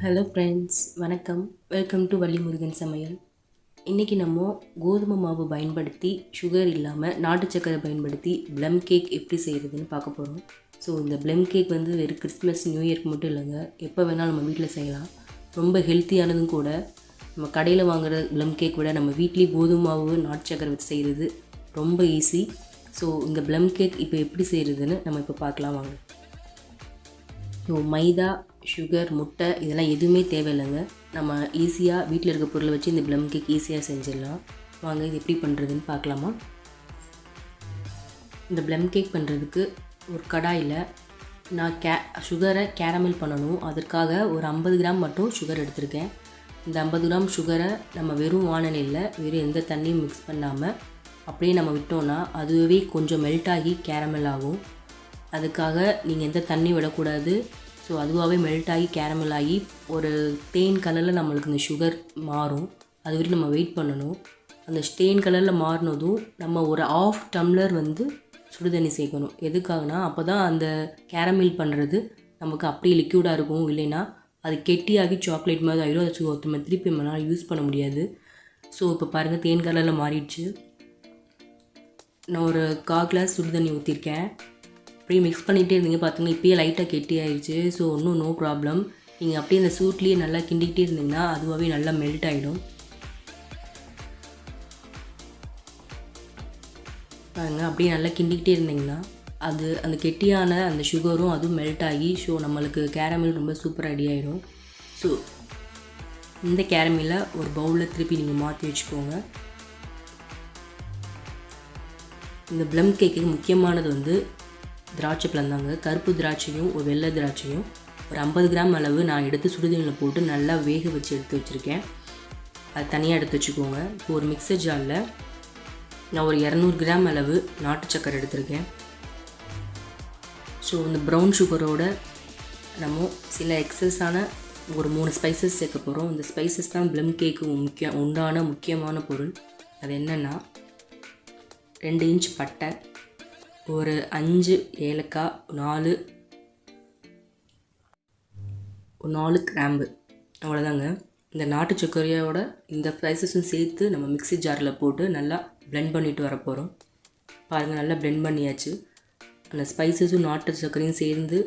Hello friends, வணக்கம். Welcome to Valli Murugan சமையல். இன்றைக்கி நம்ம கோதுமை மாவு பயன்படுத்தி சுகர் இல்லாமல் நாட்டு சக்கரை பயன்படுத்தி ப்ளம் கேக் எப்படி செய்கிறதுன்னு பார்க்க போகிறோம். ஸோ இந்த ப்ளம் கேக் வந்து வெறும் கிறிஸ்மஸ் நியூ இயர்க்கு மட்டும் இல்லைங்க, எப்போ வேணாலும் நம்ம வீட்டில் செய்யலாம். ரொம்ப ஹெல்த்தியானதும் கூட. நம்ம கடையில் வாங்குகிற ப்ளம் கேக் விட நம்ம வீட்லேயே கோதுமை மாவு நாட்டு சக்கரை வச்சு செய்கிறது ரொம்ப ஈஸி. ஸோ இந்த ப்ளம் கேக் இப்போ எப்படி செய்கிறதுன்னு நம்ம இப்போ பார்க்கலாம் வாங்க. ஸோ மைதா, சுகர், முட்டை இதெல்லாம் எதுவுமே தேவையில்லைங்க. நம்ம ஈஸியாக வீட்டில் இருக்க பொருளை வச்சு இந்த ப்ளம் கேக் ஈஸியாக செஞ்சிடலாம். வாங்க இது எப்படி பண்ணுறதுன்னு பார்க்கலாமா. இந்த ப்ளம் கேக் பண்ணுறதுக்கு ஒரு கடாயில் நான் சுகரை கேரமல் பண்ணணும். அதற்காக ஒரு 50 கிராம் மட்டும் சுகர் எடுத்திருக்கேன். இந்த 50 கிராம் சுகரை நம்ம வெறும் வானலியில் வெறும் எந்த தண்ணியும் மிக்ஸ் பண்ணாமல் அப்படியே நம்ம விட்டோன்னா அதுவே கொஞ்சம் மெல்ட் ஆகி கேரமல் ஆகும். அதுக்காக நீங்கள் எந்த தண்ணி விடக்கூடாது. ஸோ அதுவாகவே மெல்ட் ஆகி கேரமல் ஆகி ஒரு தேன் கலரில் நம்மளுக்கு இந்த சுகர் மாறும். அது வரைக்கும் நம்ம வெயிட் பண்ணணும். அந்த தேன் கலரில் மாறினதும் நம்ம ஒரு 1/2 டம்ளர் வந்து சுடுதண்ணி சேர்க்கணும். எதுக்காகனா அப்போ தான் அந்த கேரமல் பண்ணுறது நமக்கு அப்படியே லிக்யூடாக இருக்கும். இல்லைன்னா அது கெட்டியாகி சாக்லேட் மாதிரி ஆகிடும். அது நம்ம திருப்பி நம்மளால் யூஸ் பண்ண முடியாது. ஸோ இப்போ பாருங்கள், தேன் கலரில் மாறிடுச்சு. நான் ஒரு 1/4 கிளாஸ் சுடுதண்ணி ஊற்றிருக்கேன். அப்படியே மிக்ஸ் பண்ணிகிட்டே இருந்தீங்க. பார்த்தீங்கன்னா இப்போயே லைட்டாக கெட்டி ஆயிடுச்சு. ஸோ ஒன்றும் நோ ப்ராப்ளம். நீங்கள் அப்படியே இந்த சூட்லேயே நல்லா கிண்டிகிட்டே இருந்தீங்கன்னா அதுவாகவே நல்லா மெல்ட் ஆகிடும். பாருங்கள், அப்படியே நல்லா கிண்டிக்கிட்டே இருந்தீங்கன்னா அது அந்த கெட்டியான அந்த சுகரும் அதுவும் மெல்ட் ஆகி ஸோ நம்மளுக்கு கேரமல் ரொம்ப சூப்பராக ரெடி ஆகிடும். ஸோ இந்த கேரமலை ஒரு பவுலில் திருப்பி நீங்கள் மாற்றி வச்சுக்கோங்க. இந்த ப்ளம் கேக்குக்கு முக்கியமானது வந்து திராட்சை பழம் தாங்க. கருப்பு திராட்சையும் ஒரு வெள்ளை திராட்சையும் ஒரு 50 கிராம் அளவு நான் எடுத்து சுடுதண்ணியில் போட்டு நல்லா வேக வச்சு எடுத்து வச்சுருக்கேன். அது தனியாக எடுத்து வச்சுக்கோங்க. இப்போ ஒரு மிக்சர் ஜாரில் நான் ஒரு 200 கிராம் அளவு நாட்டு சக்கரை எடுத்திருக்கேன். ஸோ இந்த ப்ரௌன் சுகரோட நம்ம சில எக்ஸஸான ஒரு 3 ஸ்பைசஸ் சேர்க்க போகிறோம். இந்த ஸ்பைசஸ் தான் ப்ளம் கேக்கு உண்டான முக்கியமான பொருள். அது என்னென்னா 2 இன்ச் பட்டை, ஒரு 5 ஏலக்காய், 4 கிராம்பு, அவ்வளோதாங்க. இந்த நாட்டு சர்க்கரையோட இந்த ஸ்பைசஸும் சேர்த்து நம்ம மிக்ஸி ஜாரில் போட்டு நல்லா பிளெண்ட் பண்ணிட்டு வர போகிறோம். பாருங்கள், நல்லா பிளெண்ட் பண்ணியாச்சு. அந்த ஸ்பைசஸும் நாட்டு சர்க்கரையும் சேர்ந்து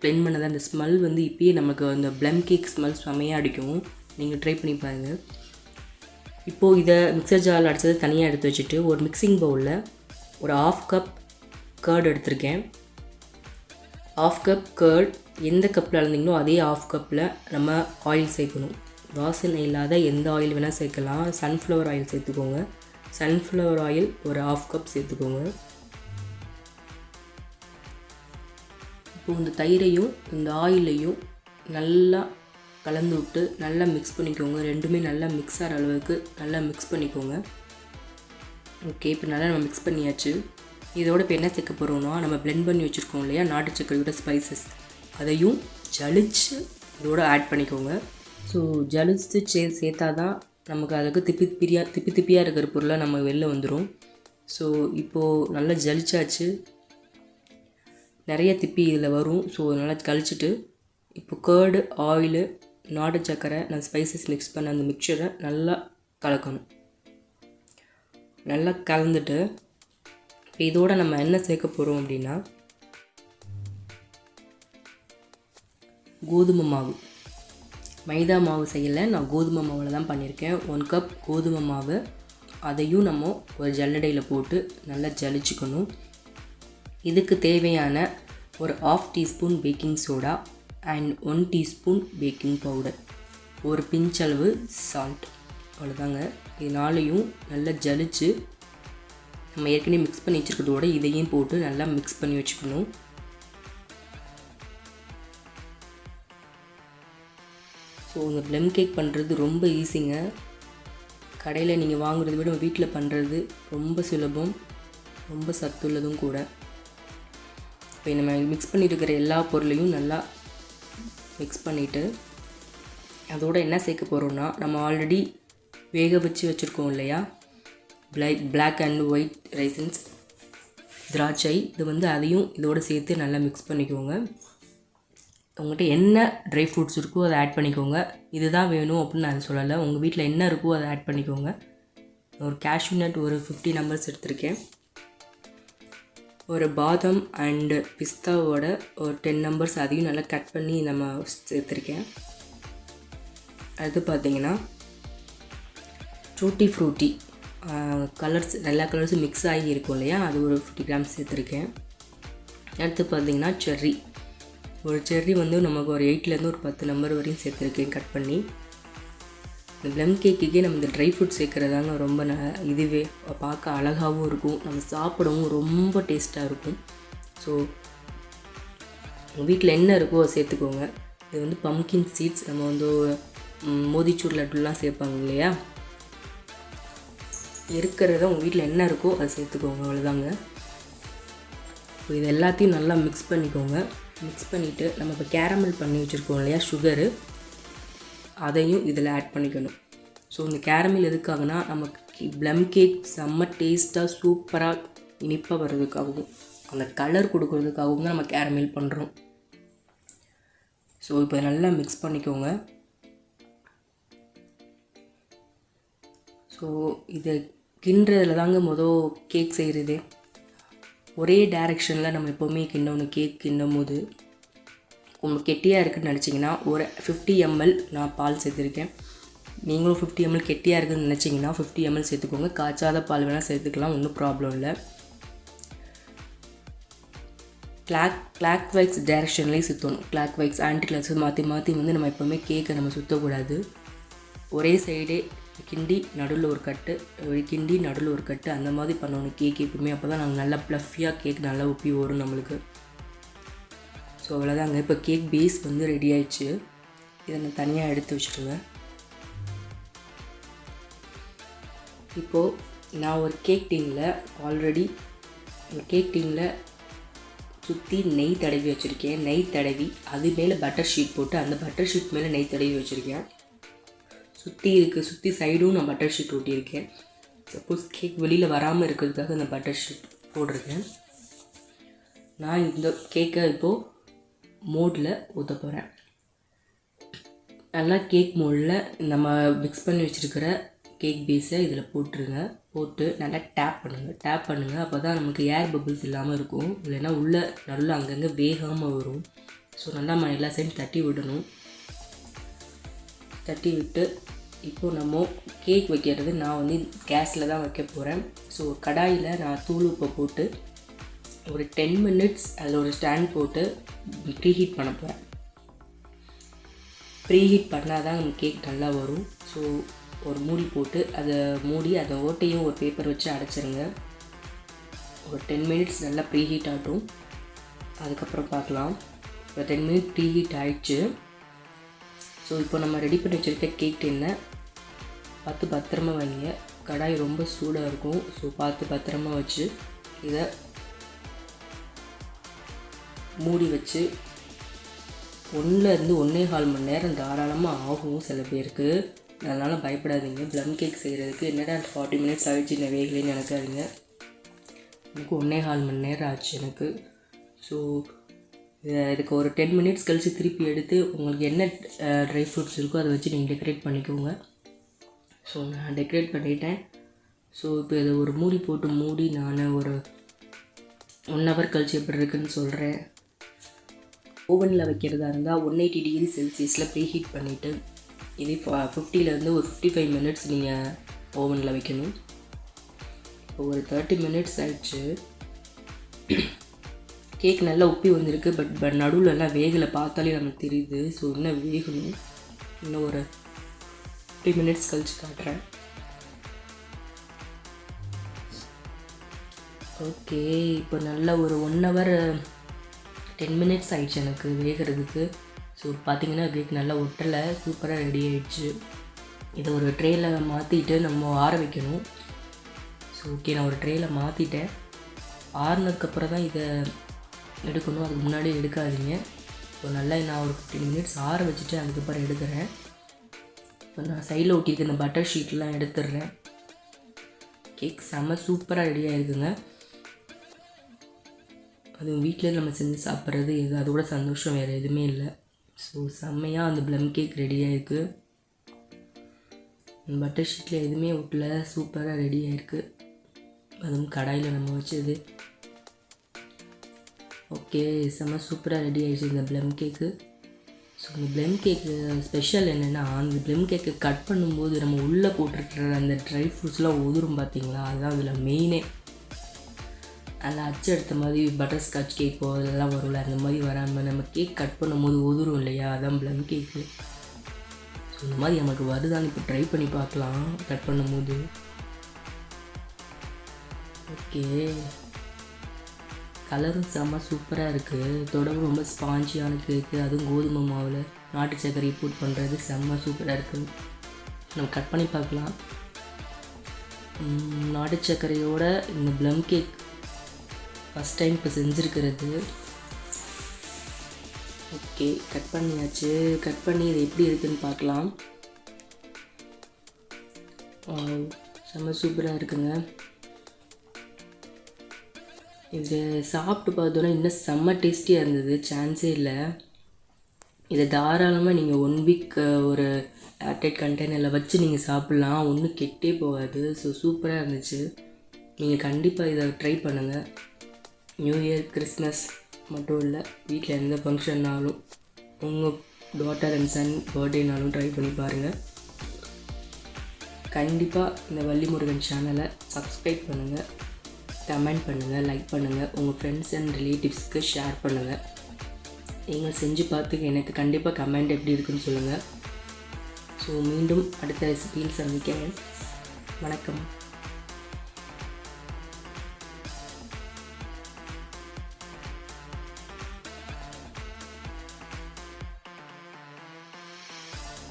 பிளெண்ட் பண்ணதை அந்த ஸ்மெல் வந்து இப்போயே நமக்கு அந்த ப்ளம் கேக் ஸ்மெல் செம்மையாக அடிக்கும். நீங்கள் ட்ரை பண்ணி பாருங்கள். இப்போது இதை மிக்சர் ஜாரில் அடித்ததை தனியாக எடுத்து வச்சுட்டு ஒரு மிக்சிங் பவுலில் ஒரு 1/2 கப் கர்ட் எடுத்திருக்கேன். 1/2 கப் கர்ட் எந்த கப்பில் அளந்தீங்களோ அதே 1/2 கப்பில் நம்ம ஆயில் சேர்க்கணும். வாசனை இல்லாத எந்த ஆயில் வேணால் சேர்க்கலாம். சன்ஃப்ளவர் ஆயில் சேர்த்துக்கோங்க. சன்ஃப்ளவர் ஆயில் ஒரு 1/2 கப் சேர்த்துக்கோங்க. இப்போது இந்த தயிரையும் இந்த ஆயிலையும் நல்லா கலந்து விட்டு நல்லா மிக்ஸ் பண்ணிக்கோங்க. ரெண்டுமே நல்லா மிக்ஸ் ஆகிற அளவுக்கு நல்லா மிக்ஸ் பண்ணிக்கோங்க. ஓகே, இப்போ நல்லா நம்ம மிக்ஸ் பண்ணியாச்சு. இதோட இப்போ என்ன சேர்க்க போகிறோம்னா நம்ம பிளெண்ட் பண்ணி வச்சுருக்கோம் இல்லையா நாட்டு சக்கரையோட ஸ்பைசஸ், அதையும் ஜலிச்சு இதோட ஆட் பண்ணிக்கோங்க. ஸோ ஜலிச்சு சேர்த்தா தான் நமக்கு அதுக்கு திப்பியாக இருக்கிற பொருளாக நம்ம வெளில வந்துடும். ஸோ இப்போது நல்லா ஜலிச்சாச்சு. நிறைய திப்பி இதில் வரும். ஸோ நல்லா கழிச்சிட்டு இப்போ கர்டு, ஆயிலு, நாட்டு சக்கரை, நான் ஸ்பைசஸ் மிக்ஸ் பண்ண அந்த மிக்சரை நல்லா கலக்கணும். நல்லா கலந்துட்டு இப்போ இதோட நம்ம என்ன சேர்க்க போகிறோம் அப்படின்னா கோதுமை மாவு. மைதா மாவு செய்யலை, நான் கோதுமை மாவில் தான் பண்ணியிருக்கேன். 1 கப் கோதுமை மாவு, அதையும் நம்ம ஒரு ஜல்லடையில் போட்டு நல்லா ஜலிச்சுக்கணும். இதுக்கு தேவையான ஒரு 1/2 teaspoon baking soda and 1 teaspoon baking powder, ஒரு பிஞ்ச் அளவு சால்ட், அவ்வளோதாங்க. இதனாலையும் நல்லா ஜலிச்சு நம்ம ஏற்கனவே மிக்ஸ் பண்ணி வச்சுருக்கிறதோட இதையும் போட்டு நல்லா மிக்ஸ் பண்ணி வச்சுக்கணும். ஸோ இந்த ப்ளம் கேக் பண்ணுறது ரொம்ப ஈஸிங்க. கடையில் நீங்கள் வாங்குறத விட வீட்டில் பண்ணுறது ரொம்ப சுலபம், ரொம்ப சத்துள்ளதும் கூட. இப்போ நம்ம மிக்ஸ் பண்ணியிருக்கிற எல்லா பொருளையும் நல்லா மிக்ஸ் பண்ணிவிட்டு அதோடு என்ன சேர்க்க போகிறோன்னா நம்ம ஆல்ரெடி வேக வச்சு வச்சுருக்கோம் இல்லையா பிளாக் அண்ட் ஒயிட் ரைசன்ஸ், திராட்சை, இது வந்து அதையும் இதோடு சேர்த்து நல்லா மிக்ஸ் பண்ணிக்கோங்க. உங்கள்கிட்ட என்ன ட்ரை ஃப்ரூட்ஸ் இருக்கோ அதை ஆட் பண்ணிக்கோங்க. இதுதான் வேணும் அப்படின்னு நான் சொல்லலை. உங்கள் வீட்டில் என்ன இருக்கோ அதை ஆட் பண்ணிக்கோங்க. ஒரு கேஷ்யூ நட் ஒரு 50 நம்பர்ஸ் எடுத்திருக்கேன். ஒரு பாதாம் அண்டு பிஸ்தாவோட ஒரு 10 நம்பர்ஸ் அதையும் நல்லா கட் பண்ணி நம்ம சேர்த்துருக்கேன். அது பார்த்திங்கன்னா டூட்டி ஃப்ரூட்டி கலர்ஸ் எல்லா கலர்ஸும் மிக்ஸ் ஆகி இருக்கும் இல்லையா, அது ஒரு 50 கிராம்ஸ் சேர்த்துருக்கேன். அடுத்து பார்த்திங்கன்னா செர்ரி, ஒரு செர்ரி வந்து நமக்கு ஒரு 8லேருந்து ஒரு 10 நம்பர் வரையும் சேர்த்துருக்கேன் கட் பண்ணி. இந்த ப்ளம் கேக்குக்கே நம்ம இந்த ட்ரை ஃப்ரூட் சேர்க்குறதாங்க ரொம்ப இதுவே பார்க்க அழகாகவும் இருக்கும், நம்ம சாப்பிடவும் ரொம்ப டேஸ்ட்டாக இருக்கும். ஸோ உங்கள் வீட்டில் என்ன இருக்கோ அதை சேர்த்துக்கோங்க. இது வந்து பம்கின் சீட்ஸ், நம்ம வந்து மோதிச்சூர் லட்டுலாம் சேர்ப்பாங்க இல்லையா, இருக்கிறத உங்கள் வீட்டில் என்ன இருக்கோ அதை சேர்த்துக்கோங்க, அவ்வளோதாங்க. ஸோ இது எல்லாத்தையும் நல்லா மிக்ஸ் பண்ணிக்கோங்க. மிக்ஸ் பண்ணிவிட்டு நம்ம இப்போ கேரமல் பண்ணி வச்சுருக்கோம் இல்லையா சுகரு, அதையும் இதில் ஆட் பண்ணிக்கணும். ஸோ இந்த கேரமல் எதுக்காகனா நமக்கு ப்ளம் கேக் செம்ம டேஸ்ட்டாக சூப்பராக இனிப்பாக வர்றதுக்காகவும் அந்த கலர் கொடுக்கறதுக்காகவும் தான் நம்ம கேரமல் பண்ணுறோம். ஸோ இப்போ நல்லா மிக்ஸ் பண்ணிக்கோங்க. ஸோ இதை கிண்டுறதுல தாங்க கேக் செய்கிறதே. ஒரே டைரெக்ஷனில் நம்ம எப்போவுமே கேக் கிண்டும் போது உங்களுக்கு கெட்டியாக இருக்குதுன்னு நினச்சிங்கன்னா ஒரு 50 ml நான் பால் சேர்த்துருக்கேன். நீங்களும் 50 ml கெட்டியாக இருக்குதுன்னு நினச்சிங்கன்னா 50 ml சேர்த்துக்கோங்க. காய்ச்சாத பால் வேணால் சேர்த்துக்கலாம், ஒன்றும் ப்ராப்ளம் இல்லை. கிளாக் வைஸ் டைரெக்ஷன்லேயே சுற்றணும். கிளாக் வைஸ் ஆன்டி கிளாக்ஸ் மாற்றி மாற்றி வந்து நம்ம எப்போவுமே கேக்கை நம்ம சுற்றக்கூடாது. ஒரே சைடே கிண்டி நடுவில் ஒரு கட்டு, கிண்டி நடுவில் ஒரு கட்டு, அந்த மாதிரி பண்ணணும் கேக் எப்பவுமே. அப்போ தான் நாங்கள் நல்லா ப்ளஃபியாக கேக் நல்லா உப்பி வரும் நம்மளுக்கு. ஸோ அவ்வளோதாங்க. இப்போ கேக் பேஸ் வந்து ரெடி ஆயிடுச்சு. இதை நான் தனியாக எடுத்து வச்சுருங்க. இப்போது நான் ஒரு கேக் டீனில் ஆல்ரெடி கேக் டீனில் சுற்றி நெய் தடவி வச்சுருக்கேன். நெய் தடவி அது மேலே பட்டர் ஷீட் போட்டு அந்த பட்டர் ஷீட் மேலே நெய் தடவி வச்சுருக்கேன். சுற்றி சைடும் நான் பட்டர் ஷீட் ஒட்டியிருக்கேன். சப்போஸ் கேக் வெளியில் வராமல் இருக்கிறதுக்காக அந்த பட்டர் ஷீட் போட்டிருக்கேன். நான் இந்த கேக்கை இப்போது மோடில் ஊற்ற போகிறேன். நல்லா கேக் மோடில் நம்ம மிக்ஸ் பண்ணி வச்சுருக்கிற கேக் பேஸை இதில் போட்டுருங்க. போட்டு நல்லா டேப் பண்ணுங்கள். அப்போ தான் நமக்கு ஏர் பபிள்ஸ் இல்லாமல் இருக்கும். இல்லைன்னா உள்ளே நல்லா அங்கங்கே வேகாமல் வரும். ஸோ நல்லா நம்ம எல்லா சைடும் தட்டி விடணும். தட்டி விட்டு இப்போது நம்ம கேக் வைக்கிறது நான் வந்து கேஸில் தான் வைக்க போகிறேன். ஸோ கடாயில் நான் தூள் உப்பை போட்டு ஒரு 10 minutes அதில் ஒரு ஸ்டாண்ட் போட்டு ப்ரீஹீட் பண்ண போகிறேன். ப்ரீஹீட் பண்ணால் தான் நம்ம கேக் நல்லா வரும். ஸோ ஒரு மூடி போட்டு அதை அதை ஓட்டையும் ஒரு பேப்பர் வச்சு அடைச்சிருங்க. ஒரு 10 minutes நல்லா ப்ரீஹீட் ஆகட்டும், அதுக்கப்புறம் பார்க்கலாம். இப்போ 10 minutes ப்ரீஹீட் ஆகிடுச்சு. ஸோ இப்போ நம்ம ரெடி பண்ணி வச்சுருக்க கேக் டின்னை பார்த்து பத்திரமா வைங்க. கடாய் ரொம்ப சூடாக இருக்கும். ஸோ பார்த்து பத்திரமா வச்சு இதை மூடி வச்சு 1லேருந்து 1.25 மணி நேரம் தாராளமாக ஆகும் சில பேருக்கு. அதனால் பயப்படாதீங்க. ப்ளம் கேக் செய்கிறதுக்கு என்னடா 40 minutes ஆகிடுச்சு இந்த வேகலைன்னு நினைக்காதீங்க. எனக்கு 1.25 மணி நேரம் ஆச்சு எனக்கு. ஸோ இதுக்கு ஒரு 10 minutes கழித்து திருப்பி எடுத்து உங்களுக்கு என்ன ட்ரை ஃப்ரூட்ஸ் இருக்கோ அதை வச்சு நீங்கள் டெக்கரேட் பண்ணிக்கோங்க. ஸோ நான் டெக்கரேட் பண்ணிட்டேன். ஸோ இப்போ இதை ஒரு மூடி போட்டு நான் ஒரு 1 hour கழிச்சு எப்படி இருக்குன்னு சொல்கிறேன். ஓவனில் வைக்கிறதா இருந்தால் 180 degree Celsiusல ப்ரீஹீட் பண்ணிவிட்டு இதே 50லேருந்து ஒரு 55 minutes நீங்கள் ஓவனில் வைக்கணும். இப்போ ஒரு 30 minutes ஆயிடுச்சு. கேக் நல்லா உப்பி வந்திருக்கு. பட் நடுவில்லாம் வேகலை, பார்த்தாலே நமக்கு தெரியுது. ஸோ இன்னும் வேகணும். இன்னும் ஒரு 3 minutes கழிச்சு காட்டுறேன். ஓகே, இப்போ நல்லா ஒரு 1 hour 10 minutes ஆகிடுச்சு எனக்கு வேகிறதுக்கு. ஸோ பார்த்திங்கன்னா கேக் நல்லா ஒட்டலை, சூப்பராக ரெடி ஆகிடுச்சு. இதை ஒரு ட்ரேயில் மாற்றிட்டு நம்ம ஆற வைக்கணும். ஸோ ஓகே, நான் ஒரு ட்ரேயில் மாற்றிட்டேன். ஆறுனதுக்கப்புறம் தான் இதை எடுக்கணும், அதுக்கு முன்னாடி எடுக்காதீங்க. இப்போ நல்லா நான் ஒரு 15 minutes ஆற வச்சுட்டு அதுக்கப்புறம் எடுக்கிறேன். இப்போ நான் சைடில் ஒட்டியிருக்க இந்த பட்டர் ஷீட்லாம் எடுத்துடுறேன். கேக் செம்ம சூப்பராக ரெடியாக இருக்குங்க. அதுவும் வீட்டில் நம்ம செஞ்சு சாப்பிட்றது அதோட சந்தோஷம் வேறு எதுவுமே இல்லை. ஸோ செம்மையாக அந்த ப்ளம் கேக் ரெடியாக இருக்குது. பட்டர் ஷீட்டில் எதுவுமே விட்டல, சூப்பராக ரெடி ஆகிருக்கு. அதுவும் கடாயில் நம்ம வச்சது. ஓகே, செம்ம சூப்பராக ரெடி ஆகிடுச்சு இந்த ப்ளம் கேக்கு. ஸோ இந்த ப்ளம் கேக்கு ஸ்பெஷல் என்னென்னா, அந்த ப்ளம் கேக்கை கட் பண்ணும்போது நம்ம உள்ளே போட்டிருக்கிற அந்த ட்ரை ஃப்ரூட்ஸ்லாம் உதிரும் பார்த்தீங்களா, அதுதான் அதில் மெயினே. அதில் அச்சு எடுத்த மாதிரி பட்டர் ஸ்காட்ச் கேக்கோ அதெல்லாம் வரும்ல, அந்த மாதிரி வராமல் நம்ம கேக் கட் பண்ணும்போது உதிரும் இல்லையா, அதான் ப்ளம் கேக்கு. ஸோ இந்த மாதிரி நமக்கு வருதான்னு இப்போ ட்ரை பண்ணி பார்க்கலாம் கட் பண்ணும்போது. ஓகே, கலரும் செம்ம சூப்பராக இருக்குது. தொடர்பு ரொம்ப ஸ்பாஞ்சியான கேக்கு, அதுவும் கோதுமை மாவில் நாட்டு சர்க்கரை போட் பண்ணுறது செம்ம சூப்பராக இருக்குது. நம்ம கட் பண்ணி பார்க்கலாம். நாட்டு சர்க்கரையோட இந்த ப்ளம் கேக் ஃபஸ்ட் டைம் இப்போ செஞ்சுருக்கிறது. ஓகே, கட் பண்ணியாச்சு. கட் பண்ணி இது எப்படி இருக்குதுன்னு பார்க்கலாம். செம்ம சூப்பராக இருக்குங்க. இது சாப்பிட்டு பார்த்தோன்னா இன்னும் செம்ம டேஸ்டியாக இருந்தது, சான்ஸே இல்லை. இதை தாராளமாக நீங்கள் 1 வீக் ஒரு ஏர்டைட் கண்டெய்னரில் வச்சு நீங்கள் சாப்பிட்லாம், ஒன்றும் கெட்டே போகாது. ஸோ சூப்பராக இருந்துச்சு. நீங்கள் கண்டிப்பாக இதை ட்ரை பண்ணுங்கள். நியூ இயர், கிறிஸ்மஸ் மட்டும் இல்லை, வீட்டில் எந்த ஃபங்க்ஷன்னாலும், உங்கள் டாட்டர் அண்ட் சன் பர்த்டேனாலும் ட்ரை பண்ணி பாருங்கள். கண்டிப்பாக இந்த வள்ளிமுருகன் சேனலை சப்ஸ்கிரைப் பண்ணுங்கள், கமெண்ட் பண்ணுங்கள், லைக் பண்ணுங்கள், உங்கள் ஃப்ரெண்ட்ஸ் அண்ட் ரிலேட்டிவ்ஸ்க்கு ஷேர் பண்ணுங்கள். நீங்கள் செஞ்சு பார்த்து எனக்கு கண்டிப்பாக கமெண்ட் எப்படி இருக்குன்னு சொல்லுங்கள். ஸோ மீண்டும் அடுத்த ரெசிபியில் சந்திக்கிறேன். வணக்கம்.